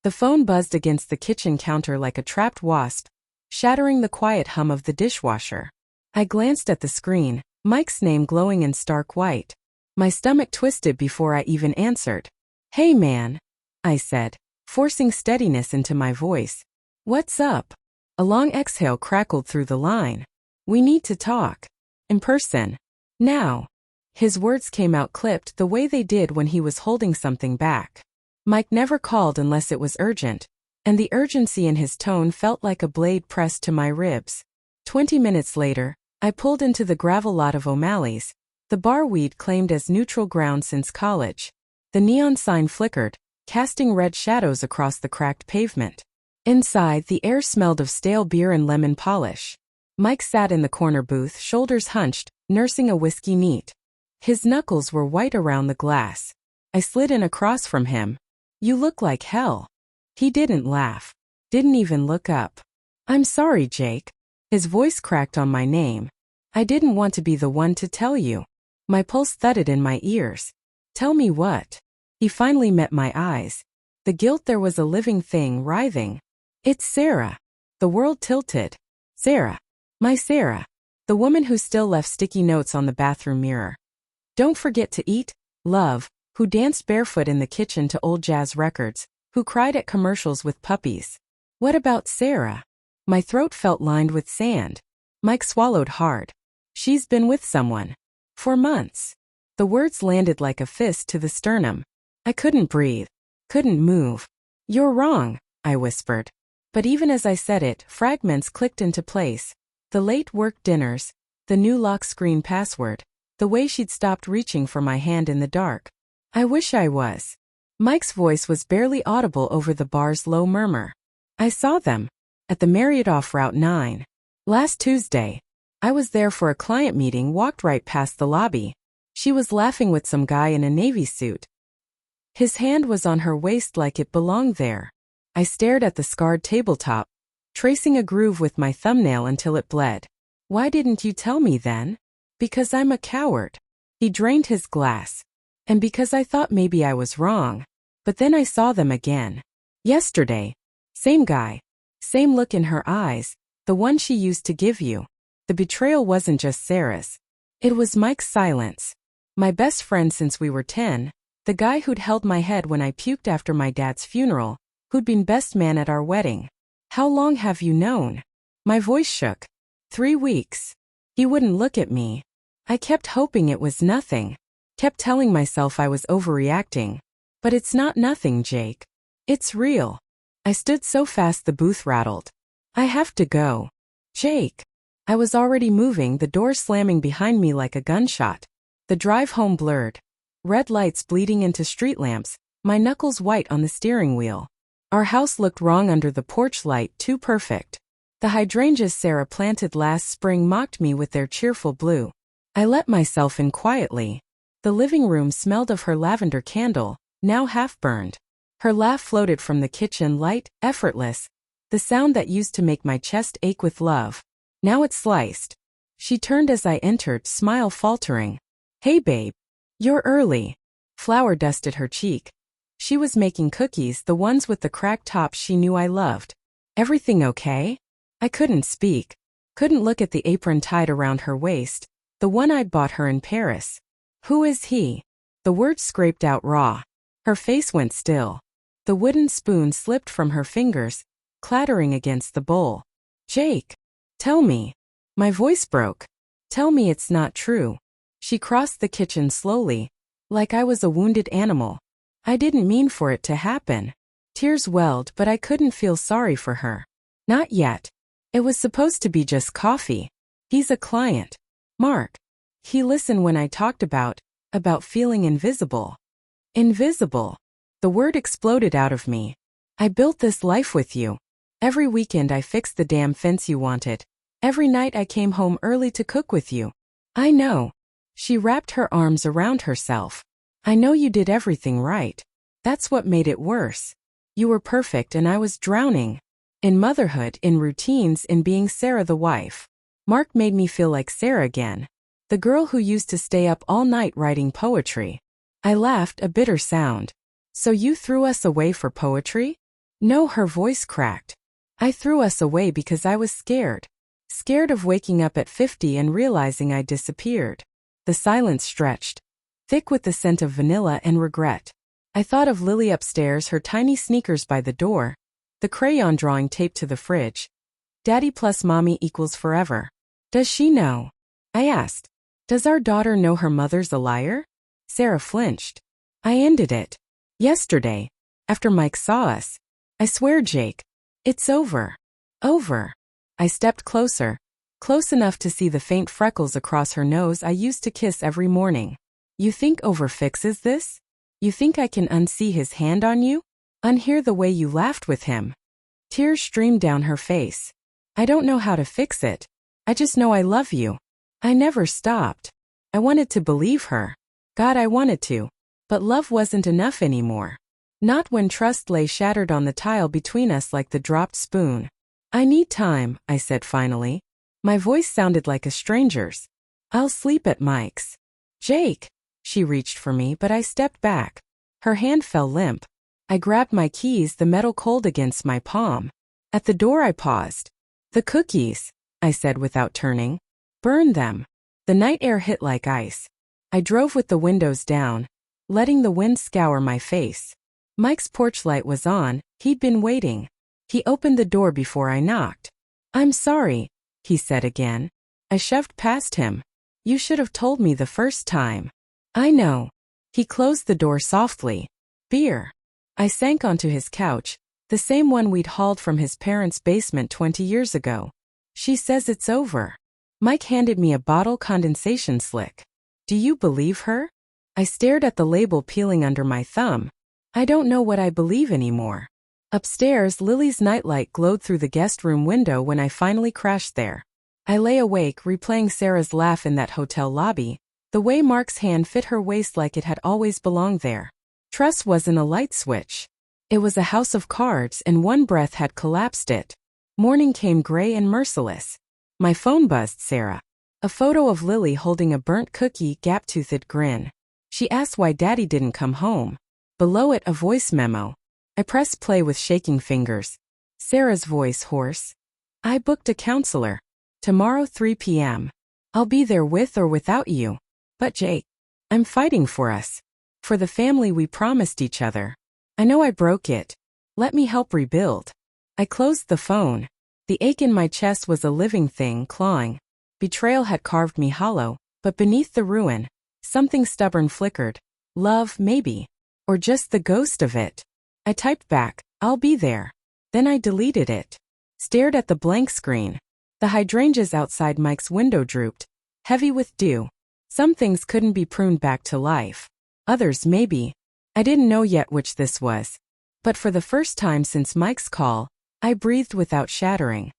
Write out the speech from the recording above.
The phone buzzed against the kitchen counter like a trapped wasp, shattering the quiet hum of the dishwasher. I glanced at the screen, Mike's name glowing in stark white. My stomach twisted before I even answered. "Hey man," I said, forcing steadiness into my voice. "What's up?" A long exhale crackled through the line. "We need to talk. In person. Now." His words came out clipped the way they did when he was holding something back. Mike never called unless it was urgent, and the urgency in his tone felt like a blade pressed to my ribs. 20 minutes later, I pulled into the gravel lot of O'Malley's, the bar we'd claimed as neutral ground since college. The neon sign flickered, casting red shadows across the cracked pavement. Inside, the air smelled of stale beer and lemon polish. Mike sat in the corner booth, shoulders hunched, nursing a whiskey neat. His knuckles were white around the glass. I slid in across from him. "You look like hell." He didn't laugh. Didn't even look up. "I'm sorry, Jake." His voice cracked on my name. "I didn't want to be the one to tell you." My pulse thudded in my ears. "Tell me what?" He finally met my eyes. The guilt there was a living thing writhing. "It's Sarah." The world tilted. Sarah. My Sarah. The woman who still left sticky notes on the bathroom mirror. "Don't forget to eat, love," who danced barefoot in the kitchen to old jazz records, who cried at commercials with puppies. What about Sarah? My throat felt lined with sand. Mike swallowed hard. "She's been with someone. For months." The words landed like a fist to the sternum. I couldn't breathe. Couldn't move. "You're wrong," I whispered. But even as I said it, fragments clicked into place. The late work dinners, the new lock screen password, the way she'd stopped reaching for my hand in the dark. "I wish I was." Mike's voice was barely audible over the bar's low murmur. "I saw them. At the Marriott off Route 9. Last Tuesday. I was there for a client meeting, walked right past the lobby. She was laughing with some guy in a navy suit. His hand was on her waist like it belonged there." I stared at the scarred tabletop, tracing a groove with my thumbnail until it bled. "Why didn't you tell me then?" "Because I'm a coward." He drained his glass. "And because I thought maybe I was wrong." But then I saw them again. Yesterday. Same guy. Same look in her eyes, the one she used to give you. The betrayal wasn't just Sarah's. It was Mike's silence. My best friend since we were 10, the guy who'd held my head when I puked after my dad's funeral, who'd been best man at our wedding. "How long have you known?" My voice shook. 3 weeks. He wouldn't look at me. I kept hoping it was nothing. Kept telling myself I was overreacting. But it's not nothing, Jake. It's real. I stood so fast the booth rattled. "I have to go." "Jake." I was already moving, the door slamming behind me like a gunshot. The drive home blurred. Red lights bleeding into street lamps, my knuckles white on the steering wheel. Our house looked wrong under the porch light, too perfect. The hydrangeas Sarah planted last spring mocked me with their cheerful blue. I let myself in quietly. The living room smelled of her lavender candle, now half-burned. Her laugh floated from the kitchen, light, effortless, the sound that used to make my chest ache with love. Now it sliced. She turned as I entered, smile faltering. "Hey babe. You're early." Flour dusted her cheek. She was making cookies, the ones with the cracked tops she knew I loved. "Everything okay?" I couldn't speak. Couldn't look at the apron tied around her waist, the one I'd bought her in Paris. "Who is he?" The words scraped out raw. Her face went still. The wooden spoon slipped from her fingers, clattering against the bowl. "Jake. Tell me." My voice broke. "Tell me it's not true." She crossed the kitchen slowly, like I was a wounded animal. I didn't mean for it to happen. Tears welled, but I couldn't feel sorry for her. Not yet. It was supposed to be just coffee. He's a client. Mark. He listened when I talked about feeling invisible. Invisible. The word exploded out of me. "I built this life with you. Every weekend I fixed the damn fence you wanted. Every night I came home early to cook with you. I know." She wrapped her arms around herself. "I know you did everything right. That's what made it worse. You were perfect and I was drowning. In motherhood, in routines, in being Sarah the wife. Mark made me feel like Sarah again. The girl who used to stay up all night writing poetry." I laughed, a bitter sound. "So you threw us away for poetry?" No, her voice cracked. I threw us away because I was scared. Scared of waking up at 50 and realizing I disappeared. The silence stretched, thick with the scent of vanilla and regret. I thought of Lily upstairs, her tiny sneakers by the door, the crayon drawing taped to the fridge. Daddy plus mommy equals forever. Does she know? I asked. Does our daughter know her mother's a liar? Sarah flinched. I ended it. Yesterday. After Mike saw us. I swear, Jake. It's over. Over. I stepped closer. Close enough to see the faint freckles across her nose I used to kiss every morning. You think over fixes this? You think I can unsee his hand on you? Unhear the way you laughed with him? Tears streamed down her face. I don't know how to fix it. I just know I love you. I never stopped. I wanted to believe her. God, I wanted to. But love wasn't enough anymore. Not when trust lay shattered on the tile between us like the dropped spoon. I need time, I said finally. My voice sounded like a stranger's. I'll sleep at Mike's. Jake. She reached for me, but I stepped back. Her hand fell limp. I grabbed my keys, the metal cold against my palm. At the door I paused. The cookies, I said without turning. Burn them. The night air hit like ice. I drove with the windows down, letting the wind scour my face. Mike's porch light was on. He'd been waiting. He opened the door before I knocked. I'm sorry, he said again. I shoved past him. You should have told me the first time. I know. He closed the door softly. Beer. I sank onto his couch, the same one we'd hauled from his parents' basement 20 years ago. She says it's over. Mike handed me a bottle condensation slick. Do you believe her? I stared at the label peeling under my thumb. I don't know what I believe anymore. Upstairs, Lily's nightlight glowed through the guest room window when I finally crashed there. I lay awake, replaying Sarah's laugh in that hotel lobby, the way Mark's hand fit her waist like it had always belonged there. Trust wasn't a light switch. It was a house of cards, and one breath had collapsed it. Morning came gray and merciless. My phone buzzed. Sarah. A photo of Lily holding a burnt cookie, gap-toothed grin. She asked why Daddy didn't come home. Below it, a voice memo. I pressed play with shaking fingers. Sarah's voice hoarse. I booked a counselor. Tomorrow 3 p.m. I'll be there with or without you. But Jake, I'm fighting for us. For the family we promised each other. I know I broke it. Let me help rebuild. I closed the phone. The ache in my chest was a living thing clawing. Betrayal had carved me hollow, but beneath the ruin, something stubborn flickered. Love, maybe. Or just the ghost of it. I typed back, I'll be there. Then I deleted it. Stared at the blank screen. The hydrangeas outside Mike's window drooped, heavy with dew. Some things couldn't be pruned back to life. Others maybe. I didn't know yet which this was. But for the first time since Mike's call, I breathed without shattering.